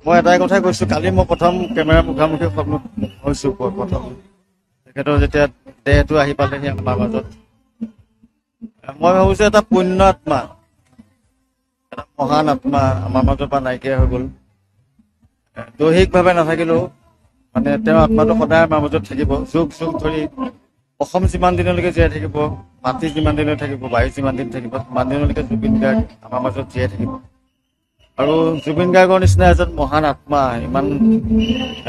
মই এটাই কথাই কৈছো, কালি মই প্ৰথম কেমেৰা মুখামুখি হৈছো। প্ৰথম তেখেতৰ যেতিয়া দেহটো আহি পালেহি আমাৰ মাজত, মই ভাবিছো এটা পুণ্য আত্মা, এটা মহান আত্মা আমাৰ মাজৰ পৰা নাইকিয়া হৈ গ'ল। দৈহিকভাৱে নাথাকিলেও মানে তেওঁৰ আত্মাটো সদায় আমাৰ মাজত থাকিব, যুগ যুগ ধৰি। অসম যিমান দিনলৈকে জীয়াই থাকিব, মাটি যিমান দিনলৈ থাকিব, বায়ু যিমান দিন থাকিব, সিমান দিনলৈকে জুবিন গাৰ্গ আমাৰ মাজত জীয়াই থাকিব। আৰু জুবিন গাৰ্গৰ নিচিনা এজন মহান আত্মা, ইমান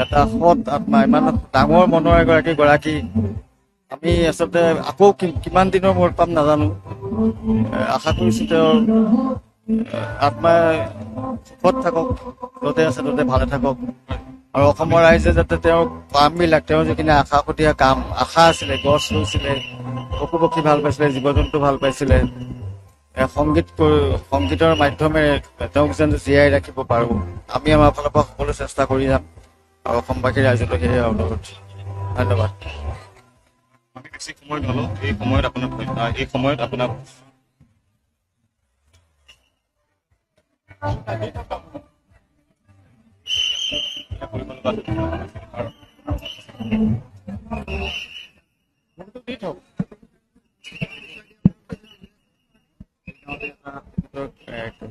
এটা সৎ আত্মা, ইমান ডাঙৰ মনৰ গৰাকী আমি আচলতে আকৌ কিমান দিনৰ মূৰত পাম নাজানো। আশা কৰিছো তেওঁৰ আত্মাই সুখত থাকক, য'তে আছে ত'তে ভালে থাকক। আৰু অসমৰ ৰাইজে যাতে তেওঁৰ কামবিলাক, তেওঁৰ যিখিনি আশাকতীয়া কাম, আশা আছিলে, গছ ৰুইছিলে, পশু পক্ষী ভাল পাইছিলে, জীৱ জন্তু ভাল পাইছিলে, সংগীতৰ মাধ্যমেৰে তেওঁক যেন জীয়াই ৰাখিব পাৰো। আমি আমাৰ ফালৰ পৰা সকলো চেষ্টা কৰি যাম। আৰু অসমবাসী ৰাইজলৈ সেয়ে অনুৰোধ। ধন্যবাদ। আমি বেছি সময় নলওঁ, এই সময়ত আপোনাক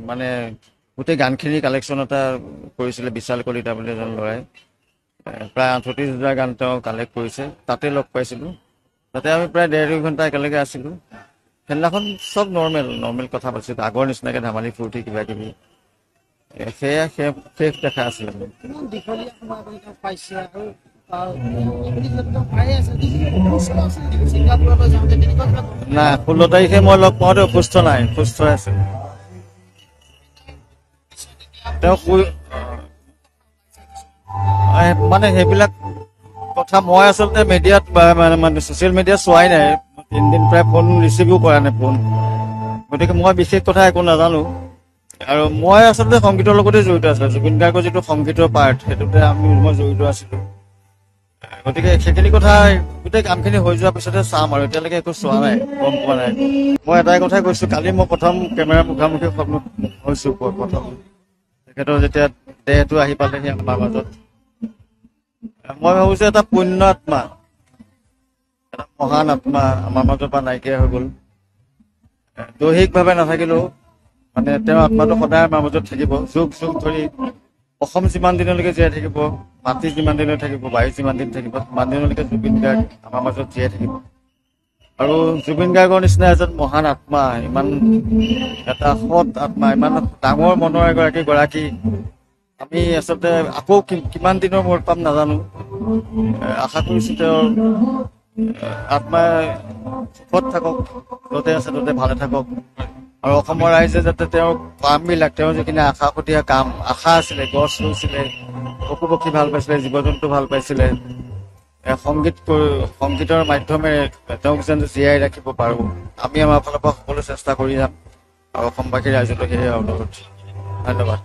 মানে গোটেই গানখিনি কালেকশ্যন এটা কৰিছিলে বিশাল কলিতা বুলি এজন ল'ৰাই। প্ৰায় 38,000 গান তেওঁ কালেক্ট কৰিছে। তাতে লগ পাইছিলোঁ। তাতে আমি প্ৰায় 1.5-2 ঘণ্টা একেলগে আছিলোঁ। সেইদিনাখন চব নৰ্মেল কথা পাতিছিলোঁ, আগৰ নিচিনাকৈ ধেমালি ফূৰ্তি কিবা কিবি। সেয়া শেষ দেখা আছিলে। নাই, 16 তাৰিখে মই লগ পাওঁতে অসুস্থ নাই, সুস্থ আছে তেওঁ। মানে সেইবিলাক কথা মই আচলতে মিডিয়াত মানে ছচিয়েল মিডিয়াত চোৱাই নাই। 3 দিন প্ৰায় ফোন ৰিচিভো কৰা নাই ফোন, গতিকে মই বিশেষ কথা একো নাজানো। আৰু মই আচলতে সংগীতৰ লগতে জড়িত আছিলোঁ। জুবিন গাৰ্গৰ যিটো সংগীতৰ পাৰ্ট, সেইটোতে মই জড়িত আছিলোঁ। গতিকে সেইখিনি কথা, গোটেই কামখিনি হৈ যোৱাৰ পিছতহে চাম। আৰু এতিয়ালৈকে একো চোৱা নাই, গম পোৱা নাই। মই এটাই কথাই কৈছো, কালি মই প্ৰথম কেমেৰা মুখামুখি হৈছো। প্ৰথম তেখেতৰ যেতিয়া দেহটো আহি পালেহি আমাৰ মাজত, মই ভাবিছো এটা পুণ্য আত্মা, এটা মহান আত্মা আমাৰ মাজৰ পৰা নাইকিয়া হৈ গ'ল। দৈহিকভাৱে নাথাকিলেও মানে তেওঁৰ আত্মাটো সদায় আমাৰ মাজত থাকিব, যুগ যুগ ধৰি। অসম যিমান দিনলৈকে জীয়াই থাকিব, মাটি যিমান দিনলৈ থাকিব, বায়ু যিমান দিন থাকিব, সিমান দিনলৈকে জুবিন গাৰ্গ আমাৰ মাজত জীয়াই থাকিব। আৰু জুবিন গাৰ্গৰ নিচিনা এজন মহান আত্মা, ইমান এটা সৎ আত্মা, ইমান ডাঙৰ মনৰ গৰাকী আমি আচলতে আকৌ কিমান দিনৰ মূৰত পাম নাজানো। আশা কৰিছো তেওঁৰ আত্মাই সুখত থাকক, য'তে আছে ত'তে ভালে থাকক। আৰু অসমৰ ৰাইজে যাতে তেওঁৰ কামবিলাক, তেওঁৰ যিখিনি আশাকতীয়া কাম, আশা আছিলে, গছ ৰুইছিলে, পশু পক্ষী ভাল পাইছিলে, জীৱ জন্তু ভাল পাইছিলে, সংগীতৰ মাধ্যমেৰে তেওঁক যেন জীয়াই ৰাখিব পাৰো। আমি আমাৰ ফালৰ পৰা সকলো চেষ্টা কৰি যাম। আৰু অসমবাসী ৰাইজলৈ সেয়ে অনুৰোধ। ধন্যবাদ।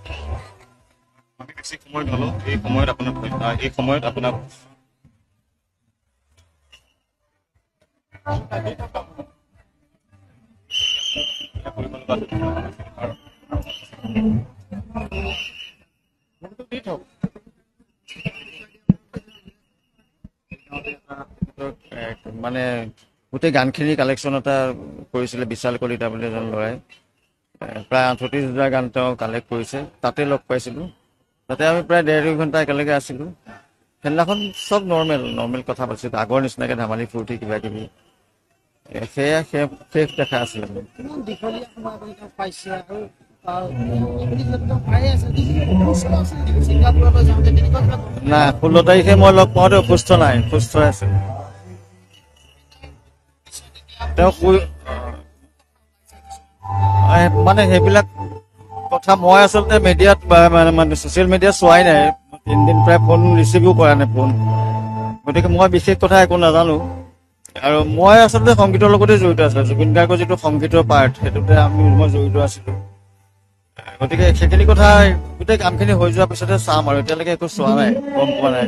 আমি বেছি সময় নলওঁ, এই সময়ত আপোনাক মানে গোটেই গানখিনি কালেকশ্যন এটা কৰিছিলে বিশাল কলিতা বুলি এজন ল'ৰাই। প্ৰায় 38,000 গান তেওঁ কালেক্ট কৰিছে। তাতে লগ পাইছিলোঁ। তাতে আমি প্ৰায় 1.5-2 ঘণ্টা একেলগে আছিলোঁ। সেইদিনাখন চব নৰ্মেল কথা পাতিছিলোঁ, আগৰ নিচিনাকৈ ধেমালি ফূৰ্তি কিবা কিবি। সেয়া শেষ দেখা আছিলে। নাই, 16 তাৰিখে মই লগ পাওঁতে অসুস্থ নাই, সুস্থ আছে তেওঁ। মানে সেইবিলাক কথা মই আচলতে মিডিয়াত মানে ছচিয়েল মিডিয়াত চোৱাই নাই। 3 দিন প্ৰায় ফোন ৰিচিভো কৰা নাই ফোন, গতিকে মই বিশেষ কথা একো নাজানো। আৰু মই আচলতে সংগীতৰ লগতে জড়িত আছিলোঁ। জুবিন গাৰ্গৰ যিটো সংগীতৰ পাৰ্ট, সেইটোতে মই জড়িত আছিলোঁ। গতিকে সেইখিনি কথা, গোটেই কামখিনি হৈ যোৱাৰ পিছতহে চাম। আৰু এতিয়ালৈকে একো চোৱা নাই, গম পোৱা নাই।